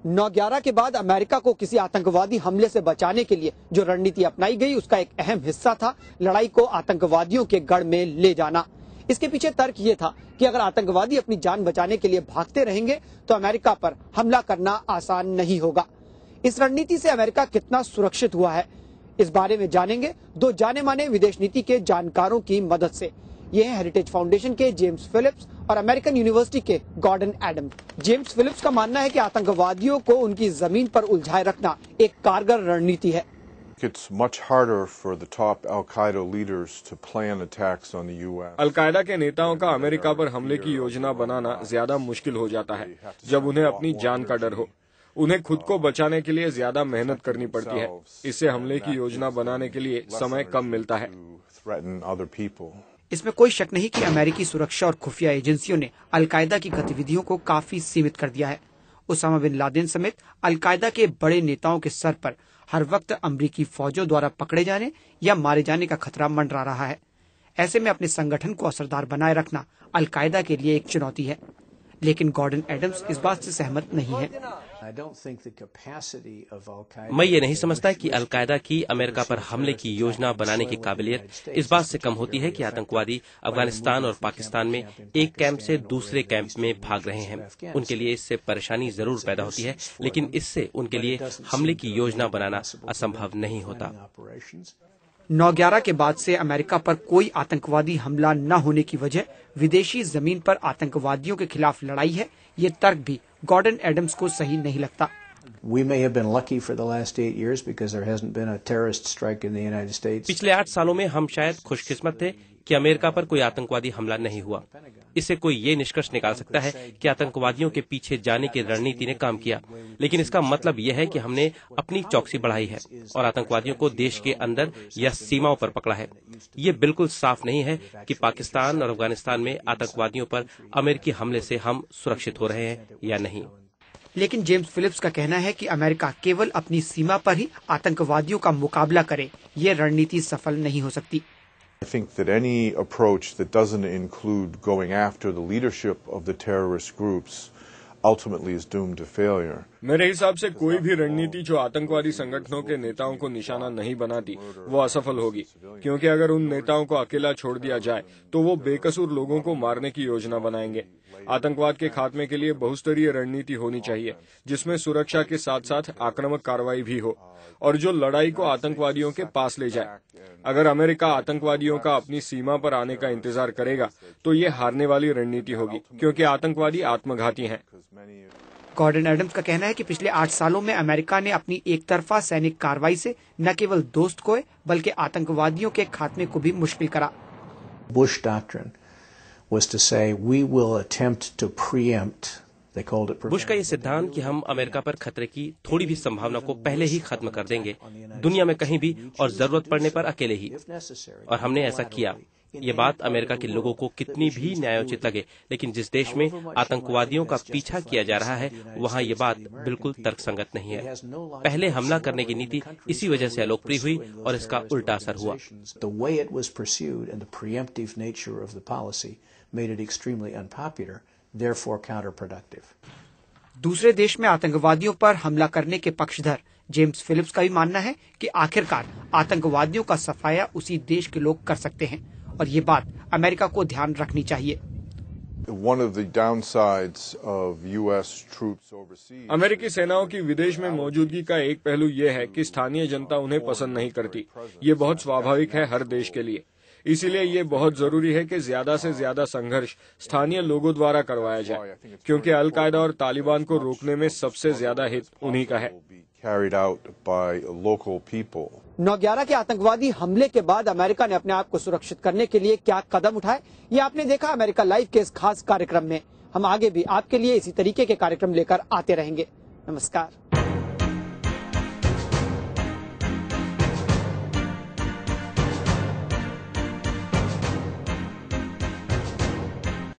9/11 के बाद अमेरिका को किसी आतंकवादी हमले से बचाने के लिए जो रणनीति अपनाई गई उसका एक अहम हिस्सा था लड़ाई को आतंकवादियों के गढ़ में ले जाना। इसके पीछे तर्क ये था कि अगर आतंकवादी अपनी जान बचाने के लिए भागते रहेंगे तो अमेरिका पर हमला करना आसान नहीं होगा। इस रणनीति से अमेरिका कितना सुरक्षित हुआ है, इस बारे में जानेंगे दो जाने माने विदेश नीति के जानकारों की मदद से। ये हैं हेरिटेज फाउंडेशन के जेम्स फिलिप्स और अमेरिकन यूनिवर्सिटी के गॉर्डन एडम्स। जेम्स फिलिप्स का मानना है कि आतंकवादियों को उनकी जमीन पर उलझाए रखना एक कारगर रणनीति है। It's much harder for the top Al-Qaeda leaders to plan attacks on the US. Al Qaeda के नेताओं का अमेरिका पर हमले की योजना बनाना ज्यादा मुश्किल हो जाता है जब उन्हें अपनी जान का डर हो। उन्हें खुद को बचाने के लिए ज्यादा मेहनत करनी पड़ती है। इससे हमले की योजना बनाने के लिए समय कम मिलता है। इसमें कोई शक नहीं कि अमेरिकी सुरक्षा और खुफिया एजेंसियों ने अल-कायदा की गतिविधियों को काफी सीमित कर दिया है। उसामा बिन लादेन समेत अल-कायदा के बड़े नेताओं के सर पर हर वक्त अमेरिकी फौजों द्वारा पकड़े जाने या मारे जाने का खतरा मंडरा रहा है। ऐसे में अपने संगठन को असरदार बनाए रखना अल-कायदा के लिए एक चुनौती है। लेकिन गॉर्डन एडम्स इस बात से सहमत नहीं है। मैं ये नहीं समझता कि अल-कायदा की अमेरिका पर हमले की योजना बनाने की काबिलियत इस बात से कम होती है कि आतंकवादी अफगानिस्तान और पाकिस्तान में एक कैंप से दूसरे कैंप में भाग रहे हैं। उनके लिए इससे परेशानी जरूर पैदा होती है, लेकिन इससे उनके लिए हमले की योजना बनाना असंभव नहीं होता। 9/11 के बाद से अमेरिका पर कोई आतंकवादी हमला न होने की वजह विदेशी जमीन पर आतंकवादियों के खिलाफ लड़ाई है। ये तर्क भी गॉर्डन एडम्स को सही नहीं लगता। पिछले 8 सालों में हम शायद खुशकिस्मत थे कि अमेरिका पर कोई आतंकवादी हमला नहीं हुआ। इससे कोई ये निष्कर्ष निकाल सकता है कि आतंकवादियों के पीछे जाने की रणनीति ने काम किया, लेकिन इसका मतलब यह है कि हमने अपनी चौकसी बढ़ाई है और आतंकवादियों को देश के अंदर या सीमाओं पर पकड़ा है। ये बिल्कुल साफ नहीं है कि पाकिस्तान और अफगानिस्तान में आतंकवादियों पर अमेरिकी हमले से हम सुरक्षित हो रहे हैं या नहीं। लेकिन जेम्स फिलिप्स का कहना है कि अमेरिका केवल अपनी सीमा पर ही आतंकवादियों का मुकाबला करे, ये रणनीति सफल नहीं हो सकती। I think that any approach that doesn't include going after the leadership of the terrorist groups ultimately is doomed to failure. मेरे हिसाब से कोई भी रणनीति जो आतंकवादी संगठनों के नेताओं को निशाना नहीं बनाती वो असफल होगी, क्योंकि अगर उन नेताओं को अकेला छोड़ दिया जाए तो वो बेकसूर लोगों को मारने की योजना बनाएंगे। आतंकवाद के खात्मे के लिए बहुस्तरीय रणनीति होनी चाहिए जिसमें सुरक्षा के साथ साथ आक्रामक कार्रवाई भी हो और जो लड़ाई को आतंकवादियों के पास ले जाए। अगर अमेरिका आतंकवादियों का अपनी सीमा पर आने का इंतजार करेगा तो ये हारने वाली रणनीति होगी, क्योंकि आतंकवादी आत्मघाती हैं। गॉर्डन एडम्स का कहना है कि पिछले 8 सालों में अमेरिका ने अपनी एक तरफा सैनिक कार्रवाई से न केवल दोस्त खोए बल्कि आतंकवादियों के खात्मे को भी मुश्किल करा। Bush doctrine was to say we will attempt to preempt. They called it Bush का ये सिद्धांत कि हम अमेरिका पर खतरे की थोड़ी भी संभावना को पहले ही खत्म कर देंगे, दुनिया में कहीं भी और जरूरत पड़ने पर अकेले ही, और हमने ऐसा किया। ये बात अमेरिका के लोगों को कितनी भी न्यायोचित लगे, लेकिन जिस देश में आतंकवादियों का पीछा किया जा रहा है वहाँ ये बात बिल्कुल तर्कसंगत नहीं है। पहले हमला करने की नीति इसी वजह से अलोकप्रिय हुई और इसका उल्टा असर हुआ। made it extremely unpopular, therefore counterproductive. दूसरे देश में आतंकवादियों पर हमला करने के पक्षधर जेम्स फिलिप्स का भी मानना है कि आखिरकार आतंकवादियों का सफाया उसी देश के लोग कर सकते हैं और ये बात अमेरिका को ध्यान रखनी चाहिए। One of the downsides of US troops overseas. अमेरिकी सेनाओं की विदेश में मौजूदगी का एक पहलू ये है कि स्थानीय जनता उन्हें पसंद नहीं करती। ये बहुत स्वाभाविक है हर देश के लिए। इसीलिए ये बहुत जरूरी है कि ज्यादा से ज्यादा संघर्ष स्थानीय लोगों द्वारा करवाया जाए, क्योंकि अल-कायदा और तालिबान को रोकने में सबसे ज्यादा हित उन्हीं का है। 9/11 के आतंकवादी हमले के बाद अमेरिका ने अपने आप को सुरक्षित करने के लिए क्या कदम उठाए, ये आपने देखा अमेरिका लाइव के इस खास कार्यक्रम में। हम आगे भी आपके लिए इसी तरीके के कार्यक्रम लेकर आते रहेंगे। नमस्कार।